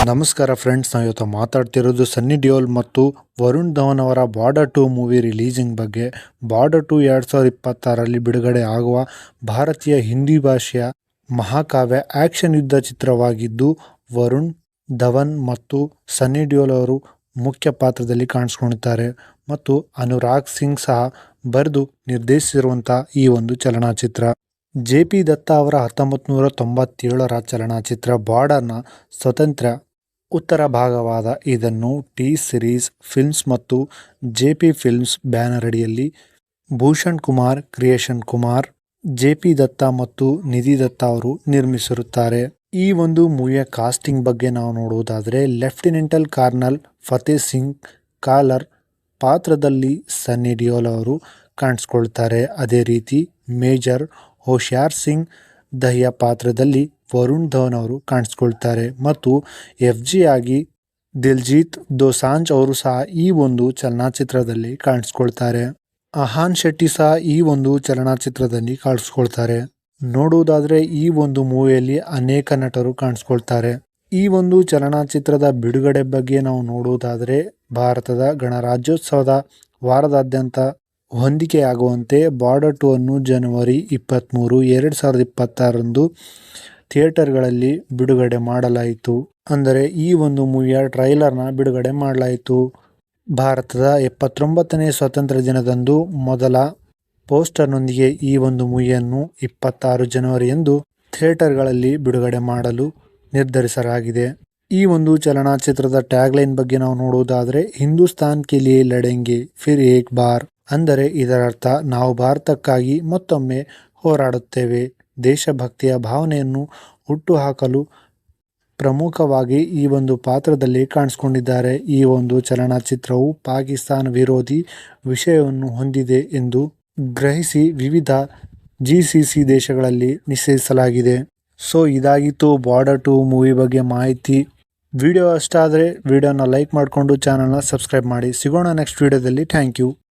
ನಮಸ್ಕಾರ ಫ್ರೆಂಡ್ಸ್, ನಾವು ಇವತ್ತು ಮಾತಾಡ್ತಿರೋದು ಸನ್ನಿ ಡಿಯೋಲ್ ಮತ್ತು ವರುಣ್ ಧವನ್ ಅವರ ಬಾರ್ಡರ್ 2 ಮೂವಿ ರಿಲೀಸಿಂಗ್ ಬಗ್ಗೆ. ಬಾರ್ಡರ್ 2 2026ರಲ್ಲಿ ಬಿಡುಗಡೆ ಆಗುವ ಭಾರತೀಯ ಹಿಂದಿ ಭಾಷೆಯ ಮಹಾಕಾವ್ಯ ಆಕ್ಷನ್ ಯುದ್ಧ ಚಿತ್ರವಾಗಿದ್ದು, ವರುಣ್ ಧವನ್ ಮತ್ತು ಸನ್ನಿ ಡಿಯೋಲ್ ಅವರು ಮುಖ್ಯ ಪಾತ್ರದಲ್ಲಿ ಕಾಣಿಸ್ಕೊಂಡಿದ್ದಾರೆ ಮತ್ತು ಅನುರಾಗ್ ಸಿಂಗ್ ಸಹ ಬರೆದು ನಿರ್ದೇಶಿಸಿರುವಂತಹ ಈ ಒಂದು ಚಲನಚಿತ್ರ. ಜೆ.ಪಿ. ದತ್ತಾ ಅವರ 1997ರ ಚಲನಚಿತ್ರ ಬಾರ್ಡರ್ನ ಸ್ವತಂತ್ರ ಉತ್ತರ ಭಾಗವಾದ ಇದನ್ನು ಟಿ ಸಿರೀಸ್ ಫಿಲ್ಮ್ಸ್ ಮತ್ತು ಜೆ.ಪಿ. ಫಿಲ್ಮ್ಸ್ ಬ್ಯಾನರ್ ಅಡಿಯಲ್ಲಿ ಭೂಷಣ್ ಕುಮಾರ್ ಕ್ರಿಯೇಷನ್ ಕುಮಾರ್, ಜೆ.ಪಿ. ದತ್ತಾ ಮತ್ತು ನಿಧಿ ದತ್ತಾ ಅವರು ನಿರ್ಮಿಸಿರುತ್ತಾರೆ. ಈ ಒಂದು ಮೂವಿಯ ಕಾಸ್ಟಿಂಗ್ ಬಗ್ಗೆ ನಾವು ನೋಡುವುದಾದರೆ, ಲೆಫ್ಟಿನೆಂಟಲ್ ಕರ್ನಲ್ ಫತೇಹ್ ಸಿಂಗ್ ಕಾಲರ್ ಪಾತ್ರದಲ್ಲಿ ಸನ್ನಿ ಡಿಯೋಲ್ ಅವರು ಕಾಣಿಸ್ಕೊಳ್ತಾರೆ. ಅದೇ ರೀತಿ ಮೇಜರ್ ಹೋಶಿಯಾರ್ ಸಿಂಗ್ ದಹಿಯಾ ಪಾತ್ರದಲ್ಲಿ ವರುಣ್ ಧವನ್ ಅವರು ಕಾಣಿಸ್ಕೊಳ್ತಾರೆ ಮತ್ತು ಎಫ್.ಜಿ. ಆಗಿ ದಿಲ್ಜೀತ್ ದೋಸಾಂಜ್ ಅವರು ಸಹ ಈ ಒಂದು ಚಲನಚಿತ್ರದಲ್ಲಿ ಕಾಣಿಸ್ಕೊಳ್ತಾರೆ. ಅಹಾನ್ ಶೆಟ್ಟಿ ಸಹ ಈ ಒಂದು ಚಲನಚಿತ್ರದಲ್ಲಿ ಕಾಣಿಸ್ಕೊಳ್ತಾರೆ. ನೋಡುವುದಾದರೆ ಈ ಒಂದು ಮೂವಿಯಲ್ಲಿ ಅನೇಕ ನಟರು ಕಾಣಿಸ್ಕೊಳ್ತಾರೆ. ಈ ಒಂದು ಚಲನಚಿತ್ರದ ಬಿಡುಗಡೆ ಬಗ್ಗೆ ನಾವು ನೋಡುವುದಾದರೆ, ಭಾರತದ ಗಣರಾಜ್ಯೋತ್ಸವದ ವಾರದಾದ್ಯಂತ ಹೊಂದಿಕೆಯಾಗುವಂತೆ ಬಾರ್ಡರ್ 2 ಅನ್ನು ಜನವರಿ 23, 2026ರಂದು ಥಿಯೇಟರ್ಗಳಲ್ಲಿ ಬಿಡುಗಡೆ ಮಾಡಲಾಯಿತು. ಅಂದರೆ ಈ ಒಂದು ಮೂವಿಯ ಟ್ರೈಲರ್ನ ಬಿಡುಗಡೆ ಮಾಡಲಾಯಿತು. ಭಾರತದ 79ನೇ ಸ್ವಾತಂತ್ರ್ಯ ದಿನದಂದು ಮೊದಲ ಪೋಸ್ಟರ್ನೊಂದಿಗೆ ಈ ಒಂದು ಮೂವಿಯನ್ನು 26 ಜನವರಿಯಂದು ಥಿಯೇಟರ್ಗಳಲ್ಲಿ ಬಿಡುಗಡೆ ಮಾಡಲು ನಿರ್ಧರಿಸಲಾಗಿದೆ. ಈ ಒಂದು ಚಲನಚಿತ್ರದ ಟ್ಯಾಗ್ಲೈನ್ ಬಗ್ಗೆ ನಾವು ನೋಡುವುದಾದರೆ, ಹಿಂದೂಸ್ತಾನ್ ಕೆ ಲಿಯೆ ಲಡೆಂಗೆ ಫಿರ್ ಏಕ್ ಬಾರ್. ಅಂದರೆ ಇದರರ್ಥ, ನಾವು ಭಾರತಕ್ಕಾಗಿ ಮತ್ತೊಮ್ಮೆ ಹೋರಾಡುತ್ತೇವೆ. ದೇಶಭಕ್ತಿಯ ಭಾವನೆಯನ್ನು ಹುಟ್ಟುಹಾಕಲು ಪ್ರಮುಖವಾಗಿ ಈ ಒಂದು ಪಾತ್ರದಲ್ಲಿ ಕಾಣಿಸಿಕೊಂಡಿದ್ದಾರೆ. ಈ ಒಂದು ಚಲನಚಿತ್ರವು ಪಾಕಿಸ್ತಾನ ವಿರೋಧಿ ವಿಷಯವನ್ನು ಹೊಂದಿದೆ ಎಂದು ಗ್ರಹಿಸಿ ವಿವಿಧ GCC ದೇಶಗಳಲ್ಲಿ ನಿಷೇಧಿಸಲಾಗಿದೆ. ಸೊ ಇದಾಗಿತ್ತು ಬಾರ್ಡರ್ 2 ಮೂವಿ ಬಗ್ಗೆ ಮಾಹಿತಿ. ವಿಡಿಯೋ ಇಷ್ಟ ಆದರೆ ವಿಡಿಯೋನ ಲೈಕ್ ಮಾಡಿಕೊಂಡು ಚಾನಲ್ನ ಸಬ್ಸ್ಕ್ರೈಬ್ ಮಾಡಿ. ಸಿಗೋಣ ನೆಕ್ಸ್ಟ್ ವಿಡಿಯೋದಲ್ಲಿ. Thank you.